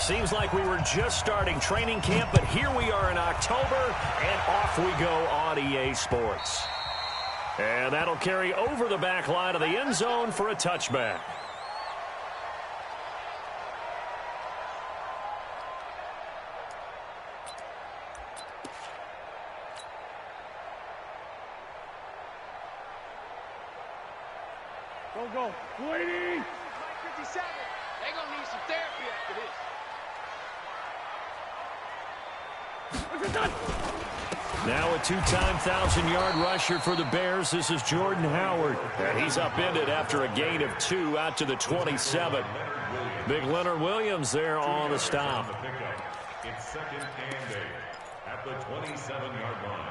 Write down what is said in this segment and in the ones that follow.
Seems like we were just starting training camp, but here we are in October, and off we go on EA Sports. And that'll carry over the back line of the end zone for a touchback. Go, lady! 57. They're going to need some therapy after this. Now a two-time 1,000-yard rusher for the Bears. This is Jordan Howard. And he's upended after a gain of 2 out to the 27. Big Leonard Williams there on the stop. It's second and 8 at the 27-yard line.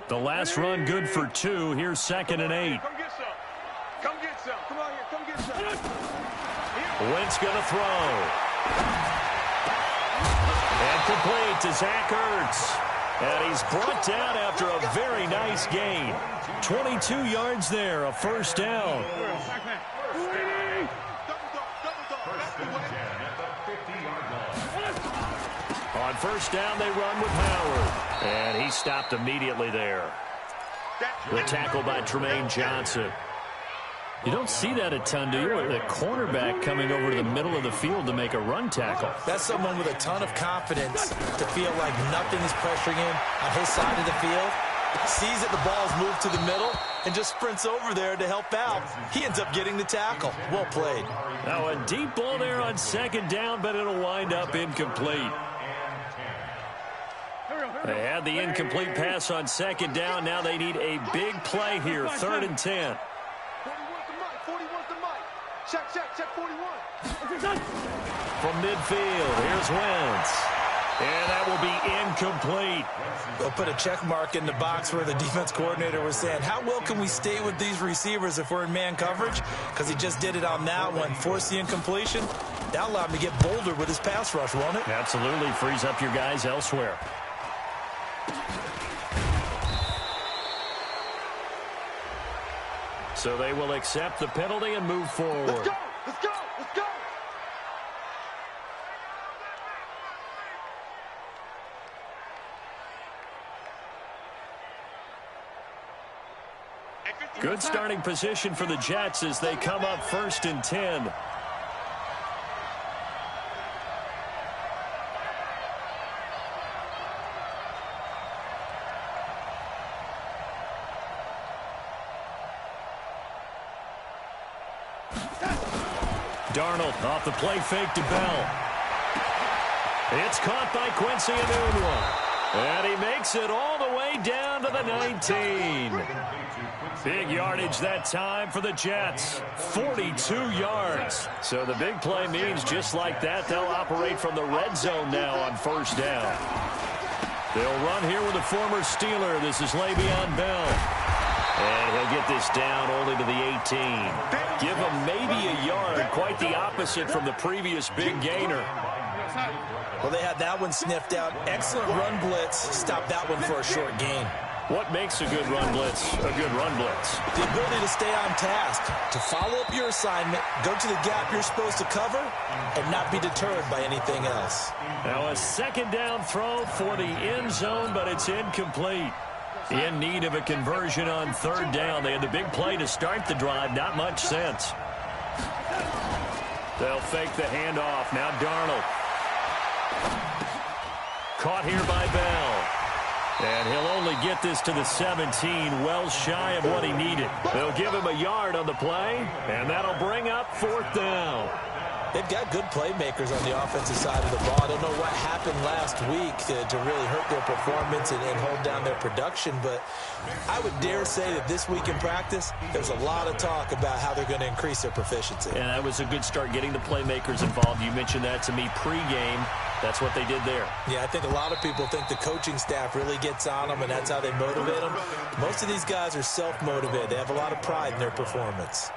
The last run good for 2. Here's second and 8. Come get some. Come get some. Come on here. Come get some. Wentz going to throw. And complete to Zach Ertz. And he's brought down after a very nice gain. 22 yards there, a first down. On first down, they run with Howard. And he stopped immediately there. The tackle by Tremaine Johnson. You don't see that a ton, do you? The cornerback coming over to the middle of the field to make a run tackle. That's someone with a ton of confidence to feel like nothing is pressuring him on his side of the field. Sees that the ball's moved to the middle and just sprints over there to help out. He ends up getting the tackle. Well played. Now a deep ball there on second down, but it'll wind up incomplete. They had the incomplete pass on second down. Now they need a big play here, 3rd and 10. 41's the mic. Check 41. From midfield, here's Wentz. And that will be incomplete. They'll put a check mark in the box where the defense coordinator was saying, how well can we stay with these receivers if we're in man coverage? Because he just did it on that one, forced the incompletion. That allowed him to get bolder with his pass rush, won't it? Absolutely, frees up your guys elsewhere. So they will accept the penalty and move forward. Let's go! Let's go! Let's go! Good starting position for the Jets as they come up 1st and 10. Darnold off the play fake to Bell. It's caught by Quincy Enunwa. And he makes it all the way down to the 19. Big yardage that time for the Jets. 42 yards. So the big play means just like that, they'll operate from the red zone now on first down. They'll run here with a former Steeler. This is Le'Veon Bell. And he'll get this down only to the 18. Give him maybe a yard. Quite the opposite from the previous big gainer. Well, they had that one sniffed out. Excellent run blitz. Stopped that one for a short gain. What makes a good run blitz a good run blitz? The ability to stay on task, to follow up your assignment, go to the gap you're supposed to cover, and not be deterred by anything else. Now a second down throw for the end zone, but it's incomplete. In need of a conversion on third down. They had the big play to start the drive. Not much sense. They'll fake the handoff. Now Darnold. Caught here by Bell. And he'll only get this to the 17, well shy of what he needed. They'll give him a yard on the play, and that'll bring up 4th down. They've got good playmakers on the offensive side of the ball. I don't know what happened last week to really hurt their performance and hold down their production, but I would dare say that this week in practice, there's a lot of talk about how they're going to increase their proficiency. And that was a good start getting the playmakers involved. You mentioned that to me pregame. That's what they did there. Yeah, I think a lot of people think the coaching staff really gets on them, and that's how they motivate them. Most of these guys are self-motivated. They have a lot of pride in their performance.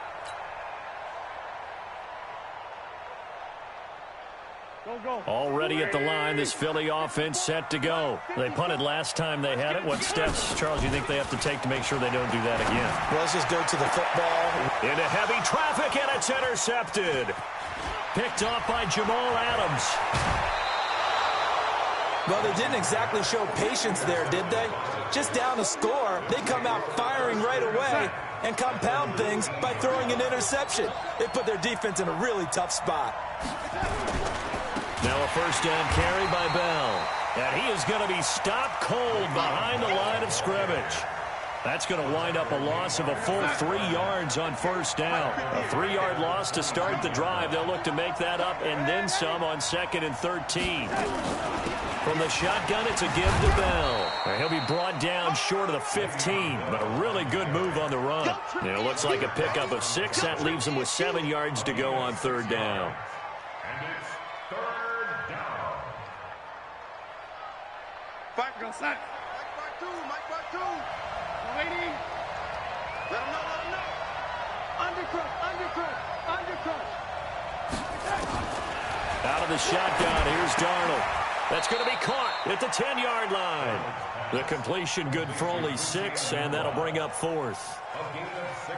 Already at the line, this Philly offense set to go. They punted last time they had it. What steps, Charles, do you think they have to take to make sure they don't do that again? Well, let's just go to the football. Into heavy traffic, and it's intercepted. Picked off by Jamal Adams. Well, they didn't exactly show patience there, did they? Just down a score, they come out firing right away and compound things by throwing an interception. They put their defense in a really tough spot. Now a first down carry by Bell. And he is going to be stopped cold behind the line of scrimmage. That's going to wind up a loss of a full 3 yards on first down. A 3-yard loss to start the drive. They'll look to make that up and then some on 2nd and 13. From the shotgun, it's a give to Bell. He'll be brought down short of the 15, but a really good move on the run. And it looks like a pickup of 6. That leaves him with 7 yards to go on third down. And it's third down. Fight, go, son. Mike by two. Waiting. Let him know. Undercut. Out of the shotgun, here's Darnold. That's going to be caught at the 10-yard line. The completion good for only 6, and that'll bring up 4th.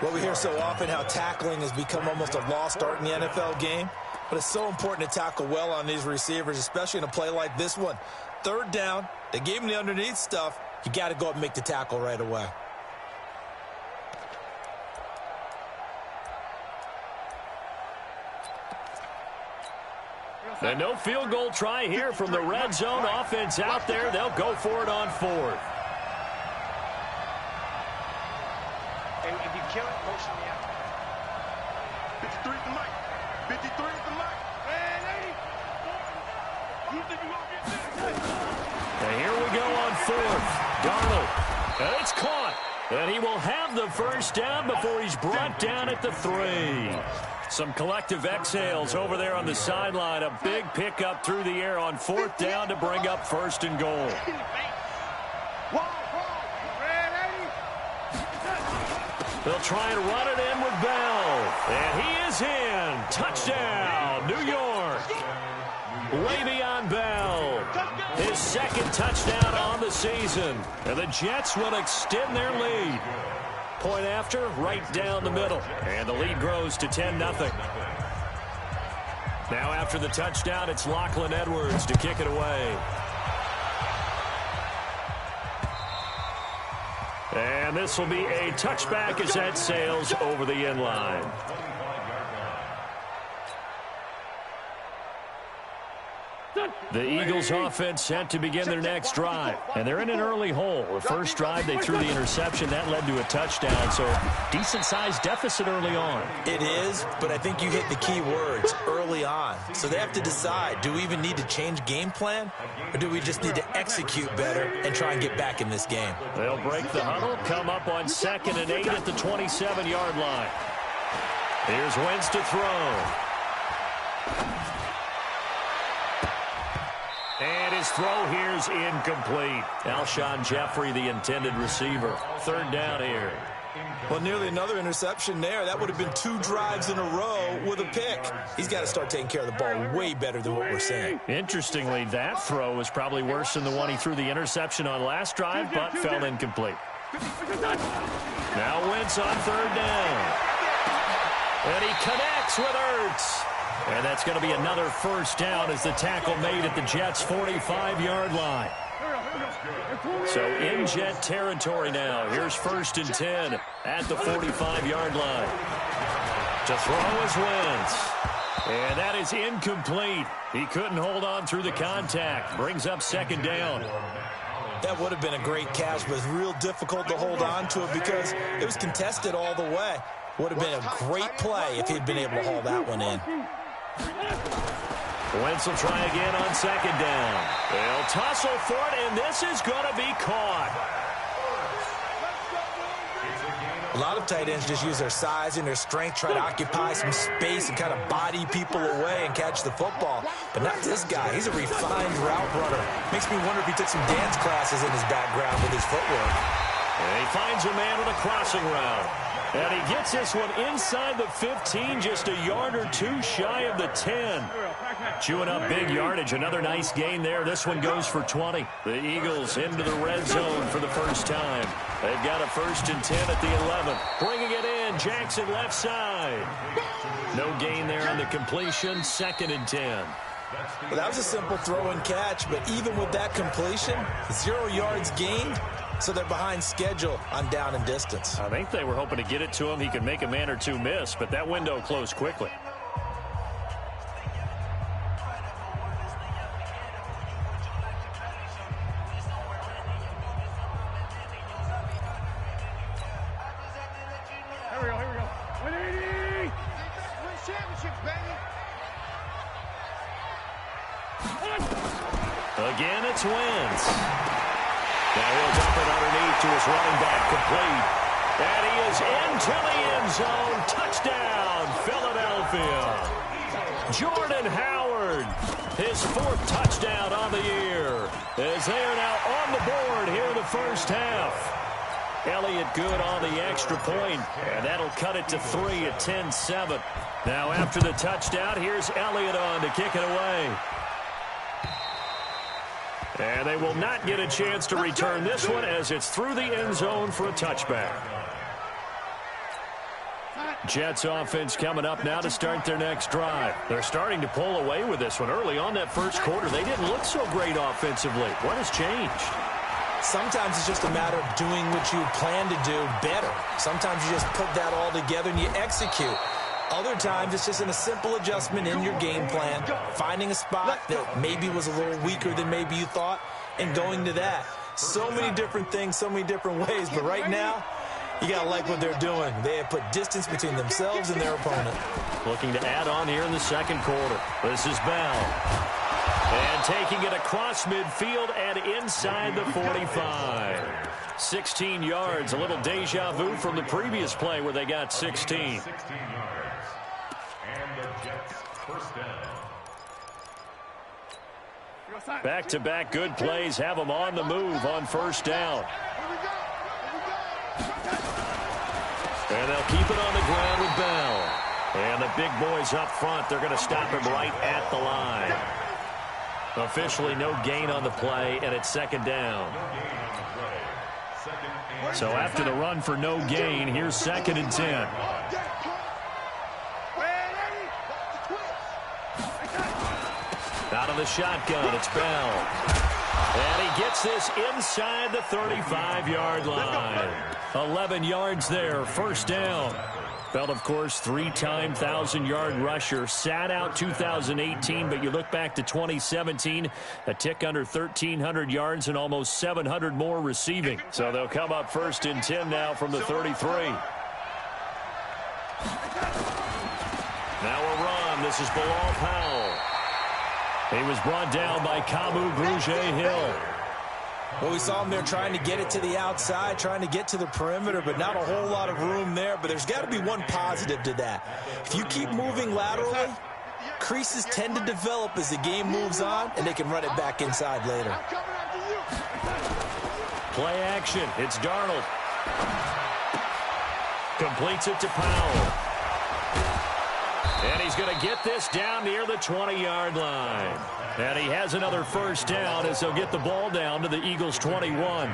Well, we hear so often how tackling has become almost a lost art in the NFL game, but it's so important to tackle well on these receivers, especially in a play like this one. Third down, they gave him the underneath stuff. You got to go up and make the tackle right away. And no field goal try here from the red zone offense out there. They'll go for it on 4th. Hey, if you kill it, motion me out. 53 is the mic. 53 is the mic. Hey, you think you won't get this? And here we go on 4th. Darnold. And it's caught. And he will have the first down before he's brought down at the 3. Some collective exhales over there on the sideline. A big pickup through the air on 4th down to bring up 1st and goal. They'll try and run it in with Bell. And he is in. Touchdown, New York. Le'Veon Bell. His 2nd touchdown on the season. And the Jets will extend their lead. Point after, right down the middle. And the lead grows to 10-0. Now after the touchdown, it's Lachlan Edwards to kick it away. And this will be a touchback as that sails over the end line. The Eagles offense set to begin their next drive. And they're in an early hole. The first drive, they threw the interception. That led to a touchdown. So decent-sized deficit early on. It is, but I think you hit the key words, early on. So they have to decide, do we even need to change game plan? Or do we just need to execute better and try and get back in this game? They'll break the huddle, come up on 2nd and 8 at the 27-yard line. Here's Wentz to throw. And his throw here's incomplete. Alshon Jeffrey, the intended receiver. Third down here. Well, nearly another interception there. That would have been 2 drives in a row with a pick. He's got to start taking care of the ball way better than what we're seeing. Interestingly, that throw was probably worse than the one he threw the interception on last drive, but fell incomplete. Now Wentz on 3rd down. And he connects with Ertz. And that's going to be another first down as the tackle made at the Jets' 45-yard line. So in Jet territory now. Here's 1st and 10 at the 45-yard line. To throw is Wentz. And that is incomplete. He couldn't hold on through the contact. Brings up 2nd down. That would have been a great catch, but it's real difficult to hold on to it because it was contested all the way. Would have been a great play if he'd been able to haul that one in. Wentz will try again on 2nd down. They'll tussle for it, and this is going to be caught. A lot of tight ends just use their size and their strength, try to occupy some space and kind of body people away and catch the football. But not this guy. He's a refined route runner. Makes me wonder if he took some dance classes in his background with his footwork. And he finds a man with a crossing route. And he gets this one inside the 15, just a yard or two shy of the 10. Chewing up big yardage. Another nice gain there. This one goes for 20. The Eagles into the red zone for the first time. They've got a 1st and 10 at the 11. Bringing it in. Jackson left side. No gain there on the completion. 2nd and 10. Well, that was a simple throw and catch, but even with that completion, 0 yards gained, so they're behind schedule on down and distance. I think they were hoping to get it to him. He could make a man or two miss, but that window closed quickly. Here we go. 180. Win championships, baby. Again, it's Wentz. Now he'll dump it underneath to his running back, complete. And he is into the end zone. Touchdown, Philadelphia. Jordan Howard, his 4th touchdown on the year, as they are now on the board here in the first half. Elliott good on the extra point, and that'll cut it to 3 at 10-7. Now after the touchdown, here's Elliott on to kick it away. And they will not get a chance to return this one as it's through the end zone for a touchback. Jets offense coming up now to start their next drive. They're starting to pull away with this one. Early on that first quarter, they didn't look so great offensively. What has changed? Sometimes it's just a matter of doing what you plan to do better. Sometimes you just put that all together and you execute. Other times, it's just in a simple adjustment in your game plan, finding a spot that maybe was a little weaker than maybe you thought, and going to that. So many different things, so many different ways, but right now, you got to like what they're doing. They have put distance between themselves and their opponent. Looking to add on here in the second quarter. This is Bell. And taking it across midfield and inside the 45. 16 yards, a little deja vu from the previous play where they got 16. Back-to-back good plays have them on the move on first down. And they'll keep it on the ground with Bell. And the big boys up front, they're going to stop him right at the line. Officially no gain on the play, and it's 2nd down. So after the run for no gain, here's 2nd and 10. Out of the shotgun, it's Bell. And he gets this inside the 35-yard line. 11 yards there, first down. Bell, of course, 3-time 1,000-yard rusher. Sat out 2018, but you look back to 2017, a tick under 1,300 yards and almost 700 more receiving. So they'll come up 1st and 10 now from the 33. Now a run. This is Bilal Powell. He was brought down by Kamu Grugier-Hill. Well, we saw him there trying to get it to the outside, trying to get to the perimeter, but not a whole lot of room there. But there's got to be one positive to that. If you keep moving laterally, creases tend to develop as the game moves on, and they can run it back inside later. Play action. It's Darnold. Completes it to Powell. And he's going to get this down near the 20-yard line. And he has another first down as he'll get the ball down to the Eagles' 21.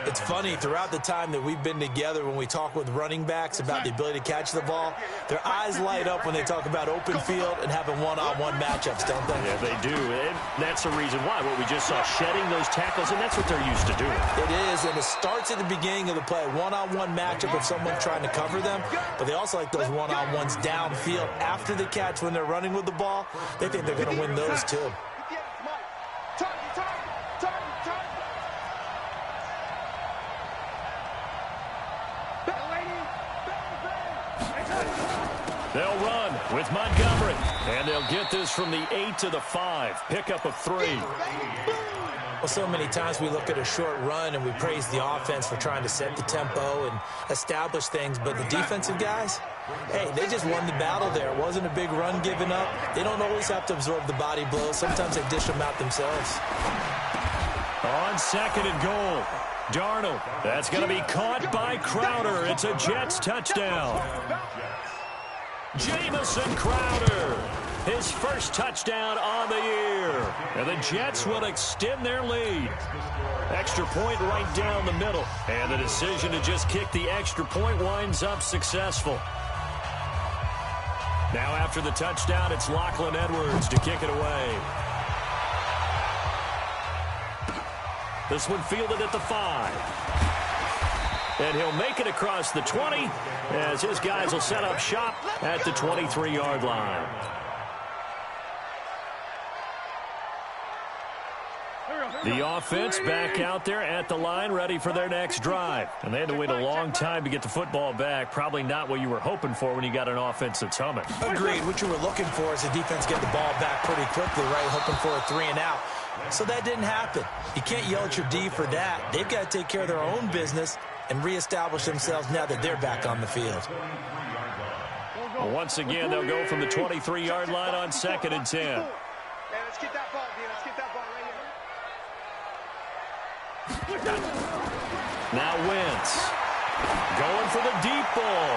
It's funny, throughout the time that we've been together, when we talk with running backs about the ability to catch the ball, their eyes light up when they talk about open field and having one-on-one matchups, don't they? Yeah, they do. And that's the reason why. What we just saw, shedding those tackles, and that's what they're used to doing. It is, and it starts at the beginning of the play. One-on-one matchup if someone's trying to cover them, but they also like those one-on-ones downfield after the catch when they're running with the ball. They think they're going to win those, too. They'll run with Montgomery, and they'll get this from the 8 to the 5. Pickup of 3. Well, so many times we look at a short run and we praise the offense for trying to set the tempo and establish things, but the defensive guys, hey, they just won the battle there. It wasn't a big run given up. They don't always have to absorb the body blows. Sometimes they dish them out themselves. On 2nd and goal. Darnold. That's going to be caught by Crowder. It's a Jets touchdown. Jamison Crowder, his first touchdown on the year. And the Jets will extend their lead. Extra point right down the middle. And the decision to just kick the extra point winds up successful. Now after the touchdown, it's Lachlan Edwards to kick it away. This one fielded at the 5. And he'll make it across the 20 as his guys will set up shop at the 23-yard line. The offense back out there at the line, ready for their next drive. And they had to wait a long time to get the football back. Probably not what you were hoping for when you got an offense that's humming. Agreed. What you were looking for is the defense get the ball back pretty quickly, right? Hoping for a 3 and out. So that didn't happen. You can't yell at your D for that. They've got to take care of their own business and reestablish themselves now that they're back on the field. Well, once again, they'll go from the 23-yard line on 2nd and 10. Man, let's get that ball, dude. Let's get that ball right here. Now Wentz going for the deep ball.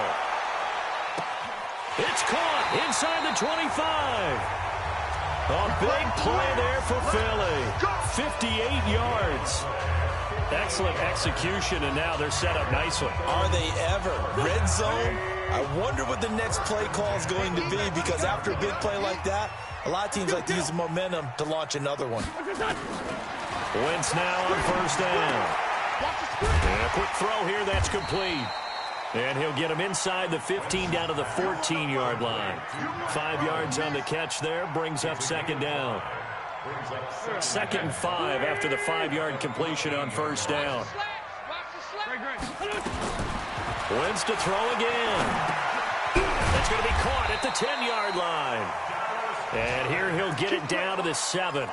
It's caught inside the 25. A big play there for Philly. 58 yards. Excellent execution, and now they're set up nicely. Are they ever? Red zone? I wonder what the next play call is going to be, because after a big play like that, a lot of teams like to use the momentum to launch another one. Wentz now on 1st down. And a quick throw here, that's complete. And he'll get him inside the 15 down to the 14-yard line. 5 yards on the catch there, brings up 2nd down. 2nd and 5 after the 5-yard completion on 1st down. Wentz to throw again. That's going to be caught at the 10-yard line. And here he'll get it down to the 7.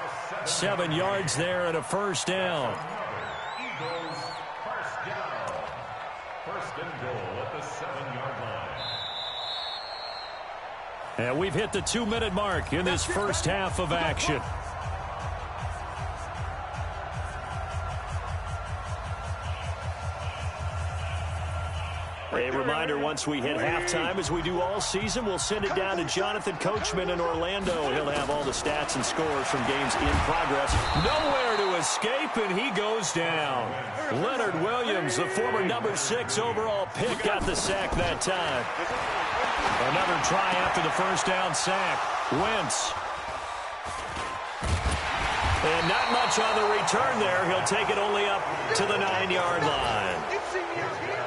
7 yards there and a 1st down. And we've hit the 2-minute mark in this first half of action. A reminder, once we hit halftime, as we do all season, we'll send it down to Jonathan Coachman in Orlando. He'll have all the stats and scores from games in progress. Nowhere to escape, and he goes down. Leonard Williams, the former number 6 overall pick, got the sack that time. Another try after the 1st down sack. Wentz. And not much on the return there. He'll take it only up to the 9-yard line.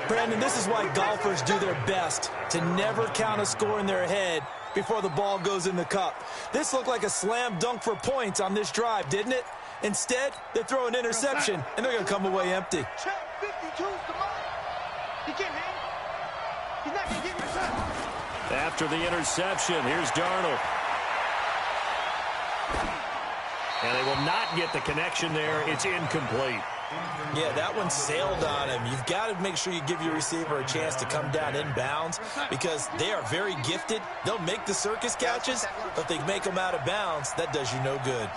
Brandon, this is why golfers do their best to never count a score in their head before the ball goes in the cup. This looked like a slam dunk for points on this drive, didn't it? Instead, they throw an interception, and they're going to come away empty. After the interception, here's Darnold. And they will not get the connection there. It's incomplete. Yeah, that one sailed on him. You've got to make sure you give your receiver a chance to come down inbounds, because they are very gifted. They'll make the circus catches, but if they make them out of bounds, that does you no good.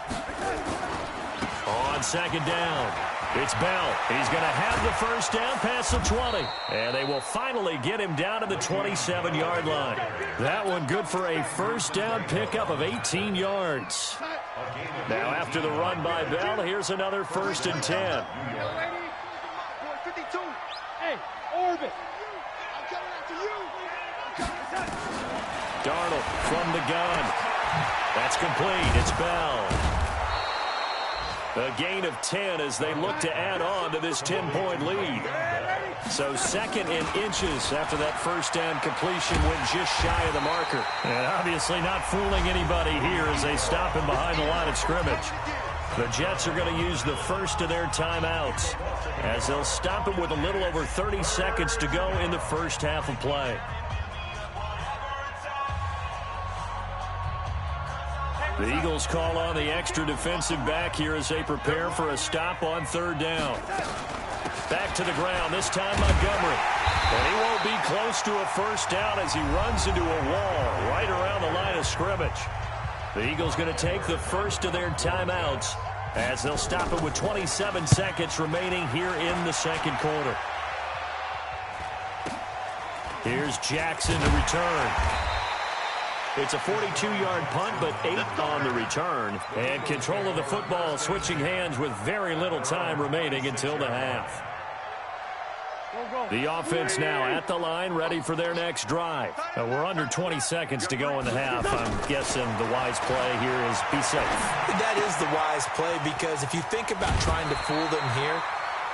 On 2nd down, it's Bell. He's going to have the 1st down past the 20. And they will finally get him down to the 27-yard line. That one good for a 1st down pickup of 18 yards. Now after the run by Bell, here's another 1st and 10. Hey, Orbit. Darnold from the gun. That's complete. It's Bell. A gain of 10 as they look to add on to this 10-point lead. So 2nd and inches after that 1st down completion went just shy of the marker. And obviously not fooling anybody here as they stop him behind the line of scrimmage. The Jets are going to use the first of their timeouts as they'll stop him with a little over 30 seconds to go in the first half of play. The Eagles call on the extra defensive back here as they prepare for a stop on 3rd down. Back to the ground, this time Montgomery. And he won't be close to a 1st down as he runs into a wall right around the line of scrimmage. The Eagles going to take the first of their timeouts as they'll stop it with 27 seconds remaining here in the second quarter. Here's Jackson to return. It's a 42-yard punt, but 8 on the return. And control of the football switching hands with very little time remaining until the half. The offense now at the line, ready for their next drive. We're under 20 seconds to go in the half. I'm guessing the wise play here is be safe. That is the wise play, because if you think about trying to fool them here,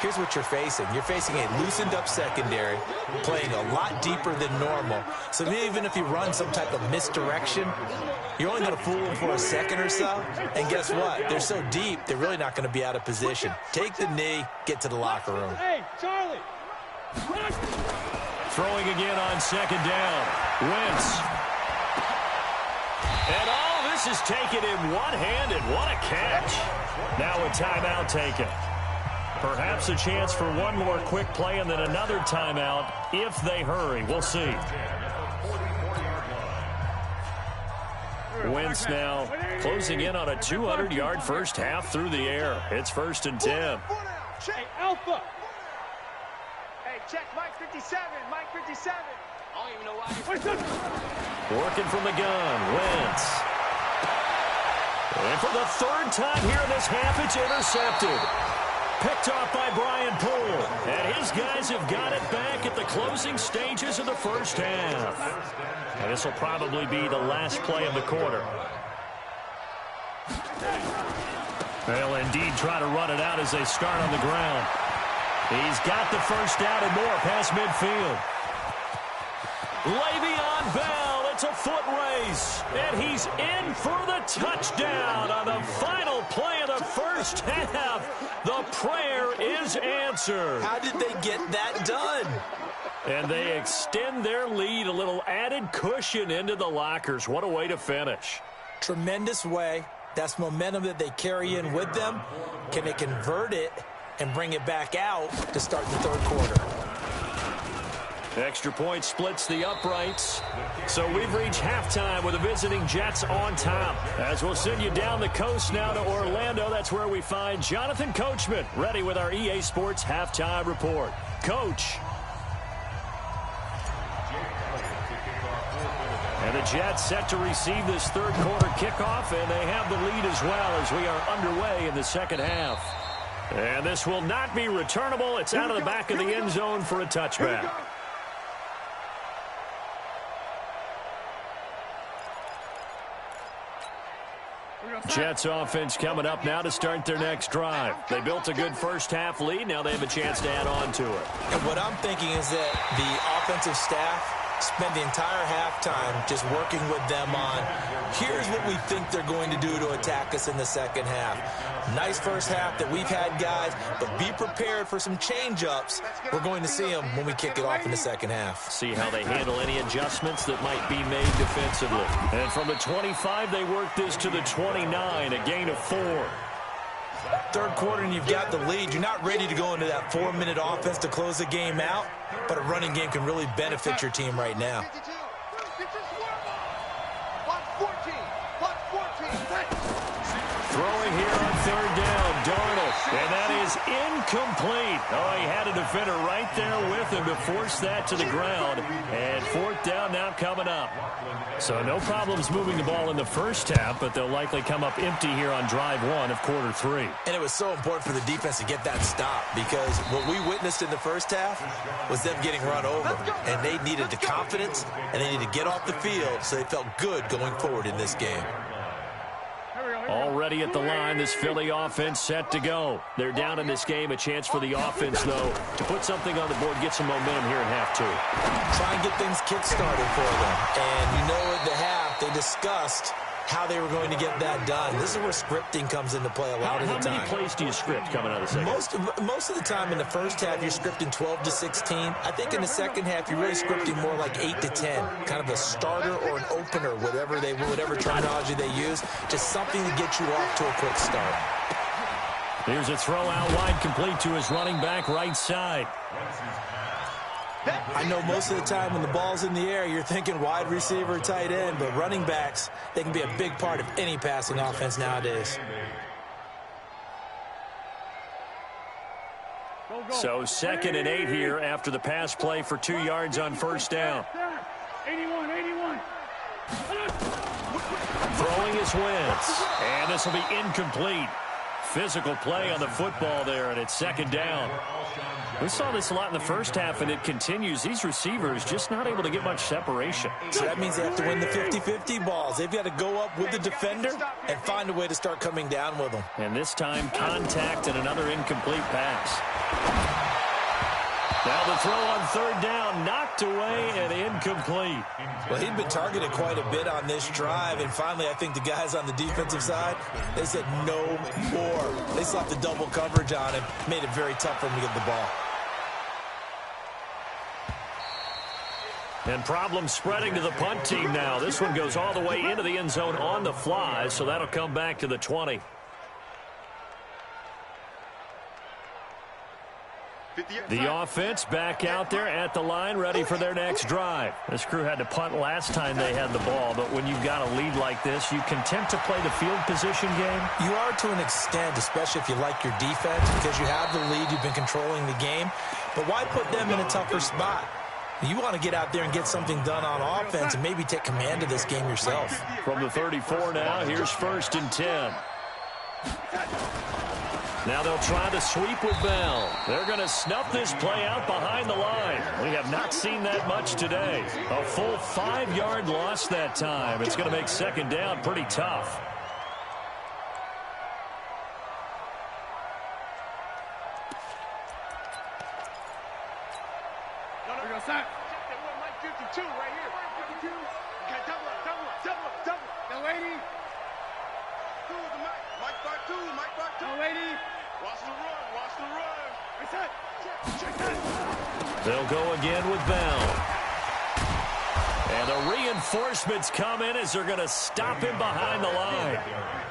here's what you're facing. You're facing a loosened-up secondary, playing a lot deeper than normal. So even if you run some type of misdirection, you're only going to fool them for a second or so. And guess what? They're so deep, they're really not going to be out of position. Take the knee, get to the locker room. Hey, Charlie. Throwing again on second down. Wentz. And all this is taken in one-handed. What a catch. Now a timeout taken. Perhaps a chance for one more quick play and then another timeout if they hurry. We'll see. Wentz now closing in on a 200-yard first half through the air. It's 1st and 10. Hey, Alpha. Hey, check Mike 57. Mike 57. I don't even know why. Working from the gun. Wentz. And for the 3rd time here in this half, it's intercepted. Picked off by Brian Poole. And his guys have got it back at the closing stages of the first half. And this will probably be the last play of the quarter. They'll indeed try to run it out as they start on the ground. He's got the first down and more past midfield. Le'Veon Bell, it's a foot race. And he's in for the touchdown on the final play of the first half. The prayer is answered. How did they get that done? And they extend their lead, a little added cushion into the lockers. What a way to finish. Tremendous way. That's momentum that they carry in with them. Can they convert it and bring it back out to start the third quarter? Extra point splits the uprights. So we've reached halftime with the visiting Jets on top. As we'll send you down the coast now to Orlando, that's where we find Jonathan Coachman, ready with our EA Sports halftime report. Coach. And the Jets set to receive this third quarter kickoff, and they have the lead as well as we are underway in the second half. And this will not be returnable. It's out of the back of the end zone for a touchback. Jets offense coming up now to start their next drive. They built a good first half lead. Now they have a chance to add on to it. And what I'm thinking is that the offensive staff spent the entire halftime just working with them on, here's what we think they're going to do to attack us in the second half. Nice first half that we've had, guys, but be prepared for some change-ups. We're going to see them when we kick it off in the second half. See how they handle any adjustments that might be made defensively. And from the 25, they work this to the 29, a gain of 4. Third quarter and you've got the lead. You're not ready to go into that 4-minute offense to close the game out, but a running game can really benefit your team right now. Throwing here on third down, Darnold, and that is incomplete. Oh, he had a defender right there with him to force that to the ground, and 4th down now coming up. So no problems moving the ball in the first half, but they'll likely come up empty here on drive 1 of quarter 3. And it was so important for the defense to get that stop, because what we witnessed in the first half was them getting run over, and they needed the confidence, and they needed to get off the field so they felt good going forward in this game. Already at the line, this Philly offense set to go. They're down in this game. A chance for the offense, though, to put something on the board, get some momentum here in half 2. Try and get things kick-started for them. And you know at the half, they discussed how they were going to get that done. This is where scripting comes into play a lot of the time. How many plays do you script coming out of the second? Most of the time in the first half, you're scripting 12 to 16. I think in the second half, you're really scripting more like 8 to 10. Kind of a starter or an opener, whatever terminology they use. Just something to get you off to a quick start. Here's a throw out wide, complete to his running back right side. I know most of the time when the ball's in the air, you're thinking wide receiver, tight end, but running backs, they can be a big part of any passing offense nowadays. So 2nd and 8 here after the pass play for 2 yards on first down. 81. Throwing is Wentz. And this will be incomplete. Physical play on the football there, and it's 2nd down. We saw this a lot in the first half, and it continues. These receivers just not able to get much separation. So that means they have to win the 50-50 balls. They've got to go up with the defender and find a way to start coming down with them. And this time, contact and another incomplete pass. Now the throw on 3rd down, knocked away and incomplete. Well, he'd been targeted quite a bit on this drive, and finally I think the guys on the defensive side, they said no more. They slapped the double coverage on him, made it very tough for him to get the ball. And problems spreading to the punt team now. This one goes all the way into the end zone on the fly, so that'll come back to the 20. The offense back out there at the line, ready for their next drive. This crew had to punt last time they had the ball, but when you've got a lead like this, you content to play the field position game? You are to an extent, especially if you like your defense, because you have the lead, you've been controlling the game. But why put them in a tougher spot? You want to get out there and get something done on offense and maybe take command of this game yourself. From the 34 now, here's 1st and 10. Now they'll try to sweep with Bell. They're going to snuff this play out behind the line. We have not seen that much today. A full 5-yard loss that time. It's going to make 2nd down pretty tough. They'll go again with Bell. And the reinforcements come in as they're going to stop him behind the line.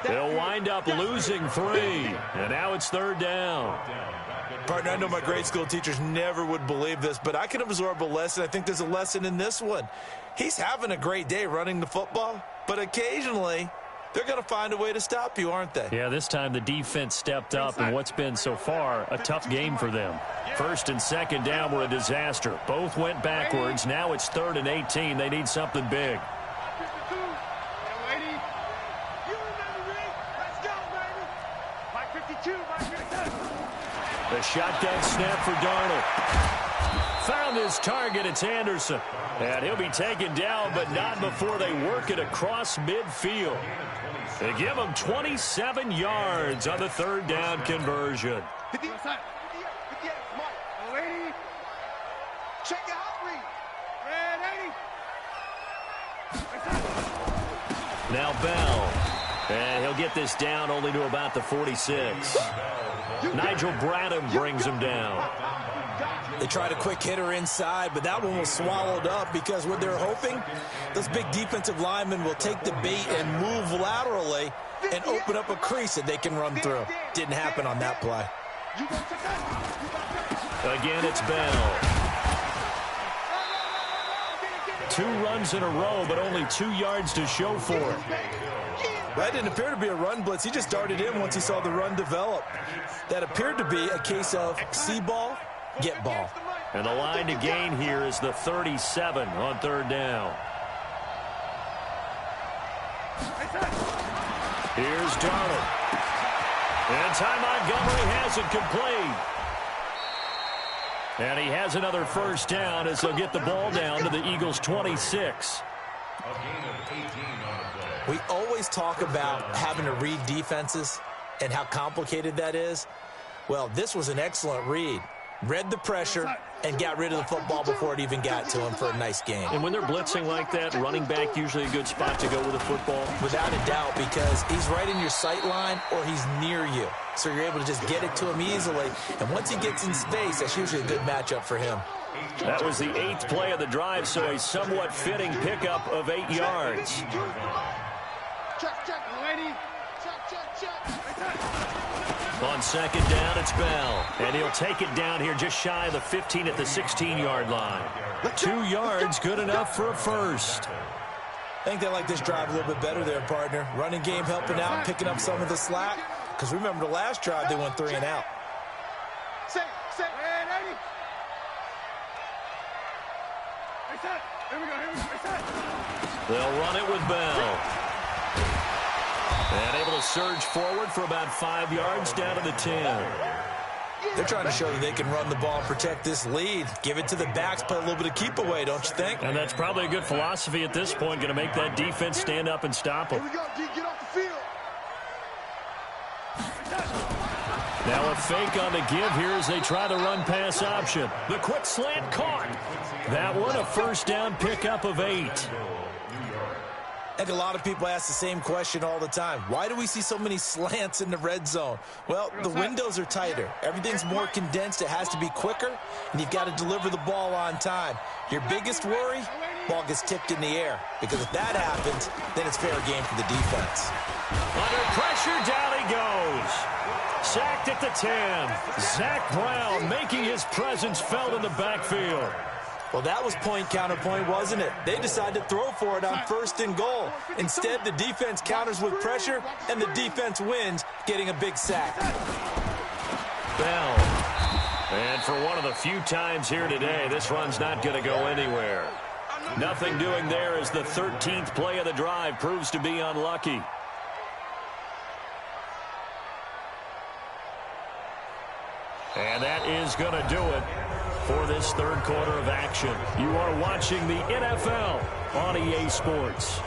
They'll wind up losing 3. And now it's 3rd down. Partner, I know my grade school teachers never would believe this, but I can absorb a lesson. I think there's a lesson in this one. He's having a great day running the football, but occasionally they're going to find a way to stop you, aren't they? Yeah, this time the defense stepped up in what's been so far a tough game for them. 1st and 2nd down were a disaster. Both went backwards. Now it's 3rd and 18. They need something big. The shotgun snap for Darnold. Found his target. It's Anderson. And he'll be taken down, but not before they work it across midfield. They give him 27 yards on the 3rd down conversion. Now Bell. And he'll get this down only to about the 46. Nigel Bradham brings him down. They tried a quick hitter inside, but that one was swallowed up because what they're hoping, those big defensive linemen will take the bait and move laterally and open up a crease that they can run through. Didn't happen on that play. Again, it's Bell. 2 runs in a row, but only 2 yards to show for it. That didn't appear to be a run blitz. He just darted in once he saw the run develop. That appeared to be a case of see ball, get ball. And the line to gain here is the 37 on 3rd down. Here's Darnold. And Ty Montgomery has it complete. And he has another 1st down as they'll get the ball down to the Eagles' 26. We always talk about having to read defenses and how complicated that is. Well, this was an excellent read. Read the pressure and got rid of the football before it even got to him for a nice game. And when they're blitzing like that, running back usually a good spot to go with the football? Without a doubt, because he's right in your sight line or he's near you. So you're able to just get it to him easily. And once he gets in space, that's usually a good matchup for him. That was the 8th play of the drive, so a somewhat fitting pickup of 8 yards. On 2nd down, it's Bell. And he'll take it down here just shy of the 15 at the 16-yard line. 2 yards, good enough for a 1st. I think they like this drive a little bit better there, partner. Running game helping out, picking up some of the slack. Because remember the last drive, they went 3 and out. set. And 80. Reset. Here we go. Reset. They'll run it with Bell. And able to surge forward for about 5 yards down to the 10. They're trying to show that they can run the ball and protect this lead. Give it to the backs, play a little bit of keep away, don't you think? And that's probably a good philosophy at this point, going to make that defense stand up and stop them. Here we go, D. Get off the field. Now a fake on the give here as they try the run-pass option. The quick slant caught. That one a first down pickup of 8. I think a lot of people ask the same question all the time. Why do we see so many slants in the red zone? Well, the windows are tighter. Everything's more condensed. It has to be quicker, and you've got to deliver the ball on time. Your biggest worry, ball gets tipped in the air. Because if that happens, then it's fair game for the defense. Under pressure, down he goes. Sacked at the 10. Zach Brown making his presence felt in the backfield. Well, that was point counterpoint, wasn't it? They decided to throw for it on 1st and goal. Instead, the defense counters with pressure, and the defense wins, getting a big sack. Bell. And for one of the few times here today, this run's not going to go anywhere. Nothing doing there as the 13th play of the drive proves to be unlucky. And that is going to do it for this third quarter of action. You are watching the NFL on EA Sports.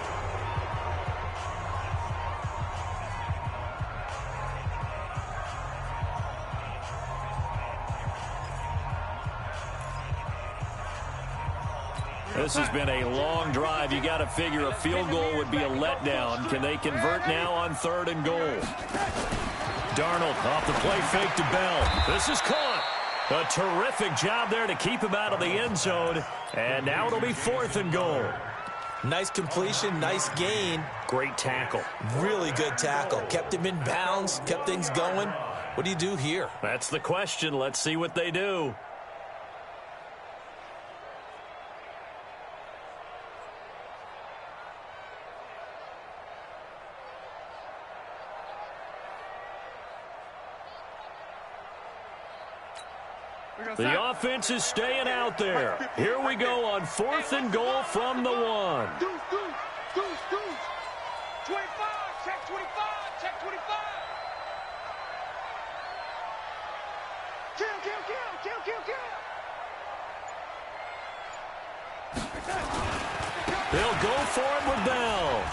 This has been a long drive. You got to figure a field goal would be a letdown. Can they convert now on 3rd and goal? Darnold off the play fake to Bell. This is caught. A terrific job there to keep him out of the end zone. And now it'll be 4th and goal. Nice completion, nice gain. Great tackle. Really good tackle. Kept him in bounds, kept things going. What do you do here? That's the question. Let's see what they do. The offense is staying out there. Here we go on 4th and goal from the 1. Deuce. 25. Check 25. Check 25. Kill. They'll go for it with Bell.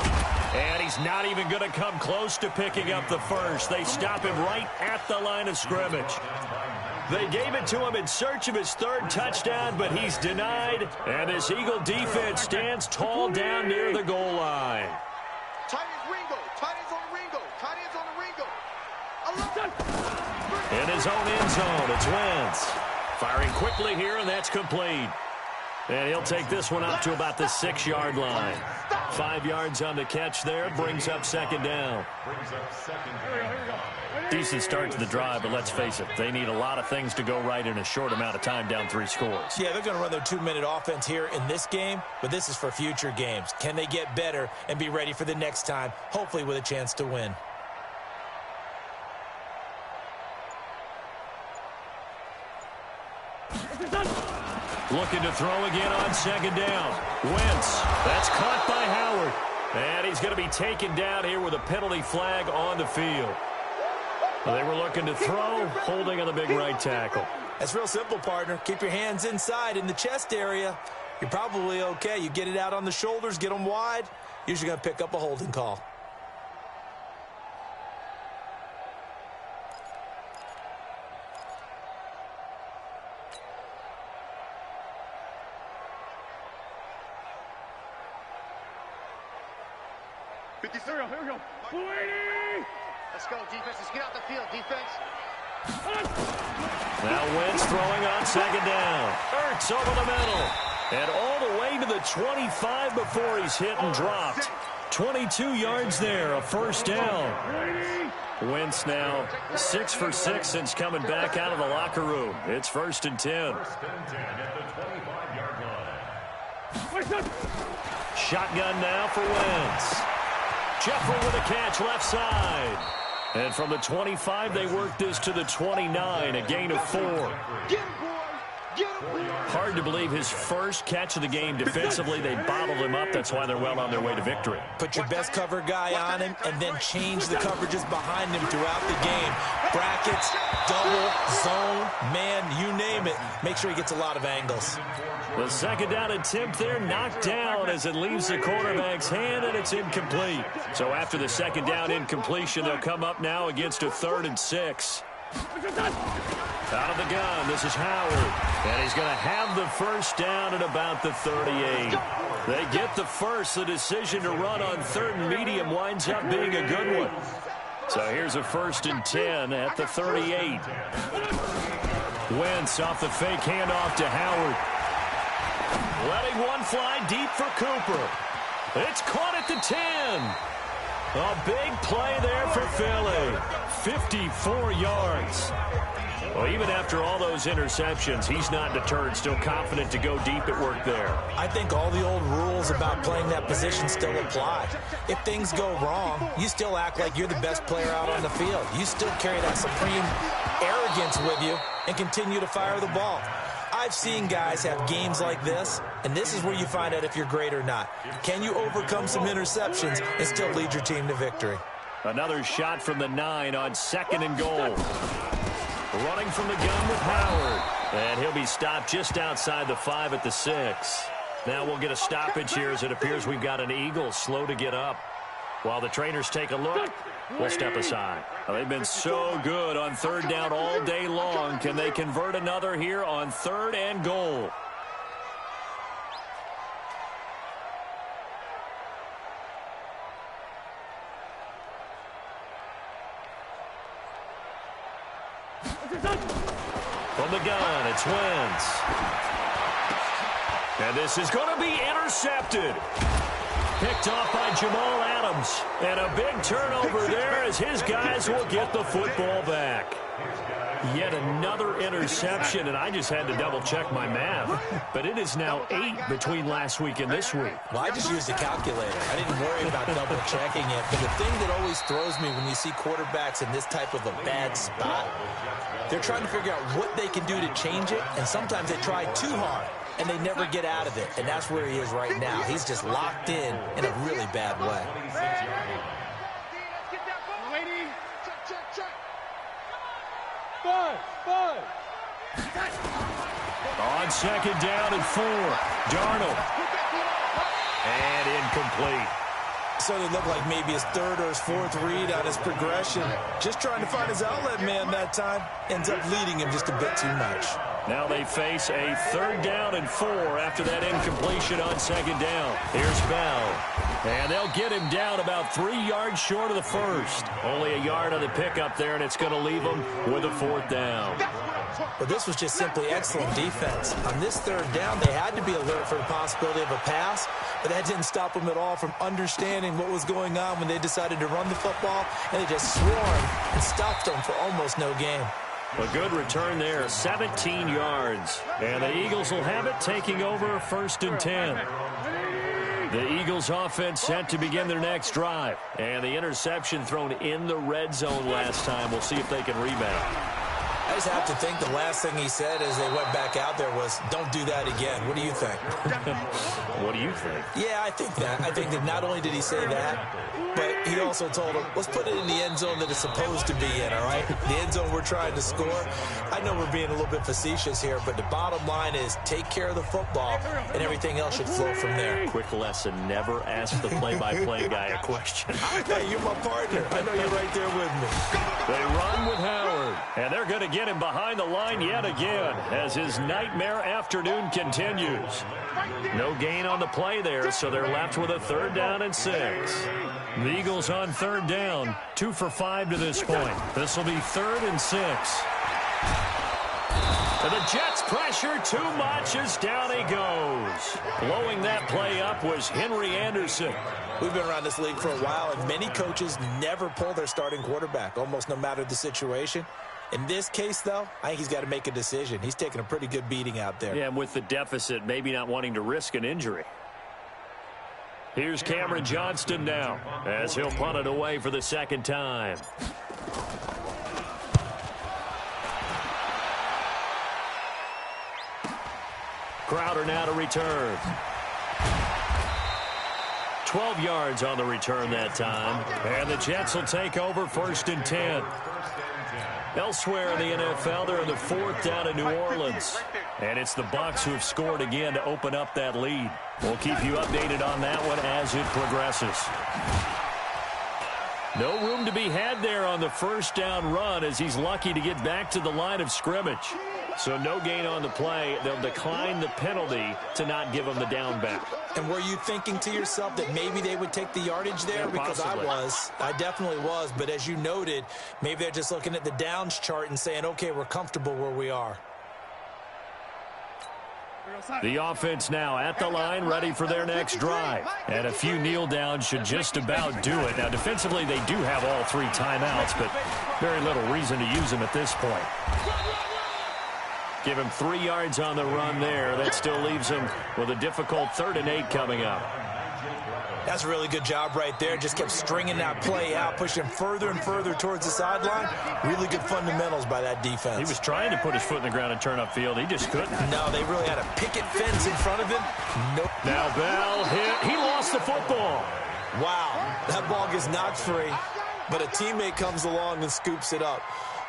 And he's not even going to come close to picking up the first. They stop him right at the line of scrimmage. They gave it to him in search of his 3rd touchdown, but he's denied. And this Eagle defense stands tall down near the goal line. Tight ends Ringo. Tight ends on the Ringo. Tight ends on the Ringo. In his own end zone, it's Wentz. Firing quickly here, and that's complete. And he'll take this one up to about the 6-yard line. 5 yards on the catch there, brings up 2nd down. Decent start to the drive, but let's face it, they need a lot of things to go right in a short amount of time down 3 scores. Yeah, they're going to run their 2-minute offense here in this game, but this is for future games. Can they get better and be ready for the next time, hopefully with a chance to win? Looking to throw again on 2nd down. Wentz, that's caught by Howard. And he's going to be taken down here with a penalty flag on the field. They were looking to throw, holding on the big right tackle. That's real simple, partner. Keep your hands inside in the chest area. You're probably okay. You get it out on the shoulders, get them wide. Usually going to pick up a holding call. Here we go. Let's go, defense. Let's get out the field, defense. Now Wentz throwing on 2nd down. Ertz over the middle. And all the way to the 25 before he's hit and dropped. 22 yards there, a 1st down. Wentz now 6 for 6 since coming back out of the locker room. It's 1st and 10. Shotgun now for Wentz. Jeffrey with a catch left side. And from the 25, they work this to the 29, a gain of 4. Hard to believe his first catch of the game defensively. They bottled him up. That's why they're well on their way to victory. Put your best cover guy on him and then change the coverages behind him throughout the game. Brackets, double, zone, man, you name it. Make sure he gets a lot of angles. The second down attempt there knocked down as it leaves the quarterback's hand, and it's incomplete. So after the second down incompletion, they'll come up now against a 3rd and 6. Out of the gun, this is Howard. And he's going to have the first down at about the 38. They get the first. The decision to run on 3rd and medium winds up being a good one. So here's a 1st and 10 at the 38. Wentz off the fake handoff to Howard. Letting one fly deep for Cooper. It's caught at the 10. A big play there for Philly. 54 yards. Well, even after all those interceptions, he's not deterred, still confident to go deep at work there. I think all the old rules about playing that position still apply. If things go wrong, you still act like you're the best player out on the field. You still carry that supreme arrogance with you and continue to fire the ball. I've seen guys have games like this, and this is where you find out if you're great or not. Can you overcome some interceptions and still lead your team to victory? Another shot from the 9 on 2nd and goal. Running from the gun with Howard. And he'll be stopped just outside the 5 at the 6. Now we'll get a stoppage here as it appears we've got an Eagle slow to get up. While the trainers take a look, we'll step aside. They've been so good on 3rd down all day long. Can they convert another here on 3rd and goal? From the gun, it's Wentz. And this is going to be intercepted. Picked off by Jamal Adams. And a big turnover there as his guys will get the football back. Yet another interception, and I just had to double-check my math. But it is now 8 between last week and this week. Well, I just used a calculator. I didn't worry about double-checking it. But the thing that always throws me when you see quarterbacks in this type of a bad spot, they're trying to figure out what they can do to change it, and sometimes they try too hard, and they never get out of it. And that's where he is right now. He's just locked in a really bad way. On 2nd down and 4, Darnold. And incomplete. So it looked like maybe his 3rd or his 4th read on his progression. Just trying to find his outlet man that time. Ends up leading him just a bit too much. Now they face a 3rd down and 4 after that incompletion on 2nd down. Here's Bell. And they'll get him down about 3 yards short of the 1st. Only a yard on the pickup there, and it's going to leave him with a 4th down. But this was just simply excellent defense. On this 3rd down, they had to be alert for the possibility of a pass, but that didn't stop them at all from understanding what was going on when they decided to run the football, and they just swarmed and stopped them for almost no gain. A good return there, 17 yards. And the Eagles will have it, taking over 1st and 10. The Eagles offense set to begin their next drive. And the interception thrown in the red zone last time. We'll see if they can rebound. I just have to think the last thing he said as they went back out there was, don't do that again. What do you think? What do you think? Yeah, I think that. I think that not only did he say that, but he also told him, let's put it in the end zone that it's supposed to be in, all right? The end zone we're trying to score. I know we're being a little bit facetious here, but the bottom line is take care of the football, and everything else should flow from there. Quick lesson, never ask the play-by-play guy a question. Hey, you're my partner. I know you're right there with me. They run with Howard, and they're going to get him behind the line yet again as his nightmare afternoon continues. No gain on the play there, so they're left with a 3rd down and 6. The Eagles on 3rd down, 2 for 5 to this point. This will be 3rd and 6. And the Jets pressure too much as down he goes. Blowing that play up was Henry Anderson. We've been around this league for a while, and many coaches never pull their starting quarterback, almost no matter the situation. In this case, though, I think he's got to make a decision. He's taking a pretty good beating out there. Yeah, and with the deficit, maybe not wanting to risk an injury. Here's Cameron Johnston now as he'll punt it away for the 2nd time. Crowder now to return. 12 yards on the return that time. And the Jets will take over 1st and 10. Elsewhere in the NFL, they're in the 4th down in New Orleans. And it's the Bucs who have scored again to open up that lead. We'll keep you updated on that one as it progresses. No room to be had there on the 1st down run as he's lucky to get back to the line of scrimmage. So no gain on the play. They'll decline the penalty to not give him the down back. And were you thinking to yourself that maybe they would take the yardage there? Yeah, because possibly. I definitely was. But as you noted, maybe they're just looking at the downs chart and saying, okay, we're comfortable where we are. The offense now at the line, ready for their next drive. And a few kneel downs should just about do it. Now, defensively, they do have all 3 timeouts, but very little reason to use them at this point. Give him 3 yards on the run there. That still leaves him with a difficult 3rd and 8 coming up. That's a really good job right there. Just kept stringing that play out, pushing further and further towards the sideline. Really good fundamentals by that defense. He was trying to put his foot in the ground and turn upfield. He just couldn't. No, they really had a picket fence in front of him. Nope. Now Bell hit. He lost the football. Wow, that ball gets knocked free, but a teammate comes along and scoops it up.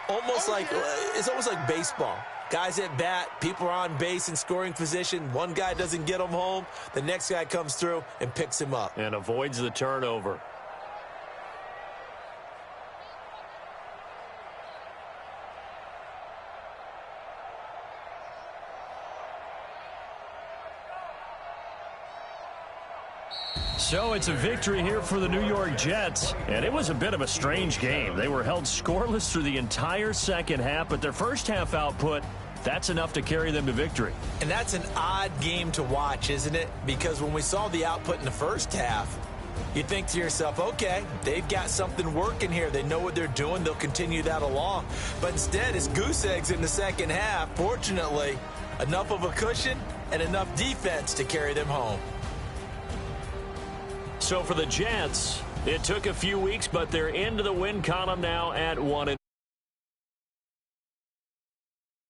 It's almost like baseball. Guys at bat, people are on base in scoring position. One guy doesn't get him home. The next guy comes through and picks him up. And avoids the turnover. So it's a victory here for the New York Jets. And it was a bit of a strange game. They were held scoreless through the entire second half, but their first half output, that's enough to carry them to victory. And that's an odd game to watch, isn't it? Because when we saw the output in the first half, you think to yourself, okay, they've got something working here. They know what they're doing. They'll continue that along. But instead, it's goose eggs in the second half. Fortunately, enough of a cushion and enough defense to carry them home. So for the Jets, it took a few weeks, but they're into the win column now at 1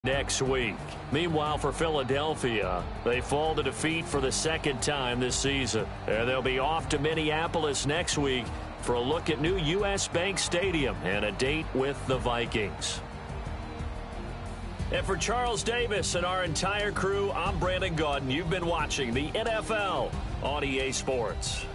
next week. Meanwhile, for Philadelphia, they fall to defeat for the 2nd time this season. And they'll be off to Minneapolis next week for a look at new U.S. Bank Stadium and a date with the Vikings. And for Charles Davis and our entire crew, I'm Brandon Gaudin. You've been watching the NFL on EA Sports.